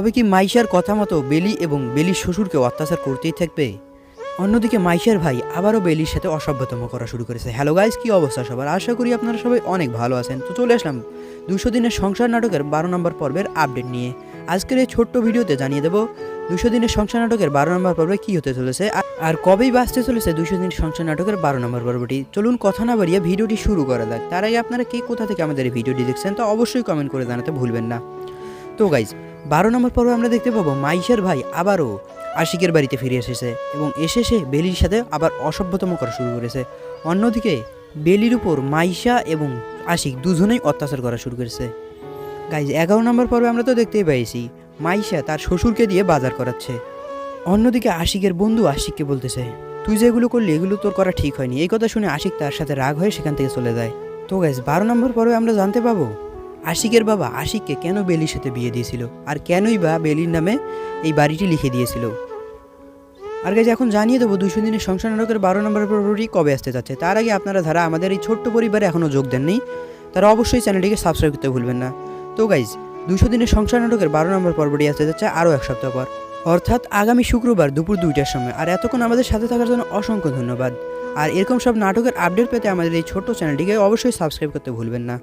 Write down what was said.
তবে কি মাইশার কথা মতো বেলি এবং বেলির শ্বশুরকে অত্যাচার করতেই থাকবে? অন্যদিকে মাইশার ভাই আবারও বেলির সাথে অসভ্যতম করা শুরু করেছে। হ্যালো গাইজ, কি অবস্থা সবার? আশা করি আপনারা সবাই অনেক ভালো আছেন। তো চলে আসলাম 200 দিনের সংসার নাটকের 12 নম্বর পর্বের আপডেট নিয়ে। আজকের এই ছোট্ট ভিডিওতে জানিয়ে দেবো 200 দিনের সংসার নাটকের 12 নম্বর পর্বে কী হতে চলেছে আর কবেই বাঁচতে চলেছে 200 দিনের সংসার নাটকের 12 নম্বর পর্বটি। চলুন কথা না বাড়িয়ে ভিডিওটি শুরু করা যাক। তার আগে আপনারা কে কোথা থেকে আমাদের এই ভিডিওটি দেখছেন তা অবশ্যই কমেন্ট করে জানাতে ভুলবেন না। তো গাইজ, 12 নম্বর পর্বে আমরা দেখতে পাবো মাইশার ভাই আবারও আশিকের বাড়িতে ফিরে এসেছে এবং এসে বেলির সাথে আবার অসভ্যতম করা শুরু করেছে। অন্যদিকে বেলির উপর মাইশা এবং আশিক দুজনেই অত্যাচার করা শুরু করেছে। গাইজ, 11 নম্বর পর্বে আমরা তো দেখতেই পাইছি মাইশা তার শ্বশুরকে দিয়ে বাজার করাচ্ছে। অন্যদিকে আশিকের বন্ধু আশিককে বলতেছে, তুই যেগুলো করলি এগুলো তোর করা ঠিক হয়নি। এই কথা শুনে আশিক তার সাথে রাগ হয়ে সেখান থেকে চলে যায়। তো গাইজ, 12 নম্বর পর্বে আমরা জানতে পাবো আশিকের বাবা আশিককে কেন বেলির সাথে বিয়ে দিয়েছিল আর কেনই বা বেলির নামে এই বাড়িটি লিখে দিয়েছিল। আর গাইজ, এখন জানিয়ে দেবো 200 দিনের সংসার নাটকের 12 নম্বর পর্বটি কবে আসতে যাচ্ছে। তার আগে আপনারা যারা আমাদের এই ছোট্ট পরিবারে এখনও যোগ দেননি তারা অবশ্যই চ্যানেলটিকে সাবস্ক্রাইব করতে ভুলবেন না। তো গাইজ, 200 দিনের সংসার নাটকের 12 নম্বর পর্বটি আসতে যাচ্ছে আরও এক সপ্তাহ পর, অর্থাৎ আগামী শুক্রবার দুপুর 2টার সময়। আর এতক্ষণ আমাদের সাথে থাকার জন্য অসংখ্য ধন্যবাদ। আর এরকম সব নাটকের আপডেট পেতে আমাদের এই ছোট্ট চ্যানেলটিকে অবশ্যই সাবস্ক্রাইব করতে ভুলবেন না।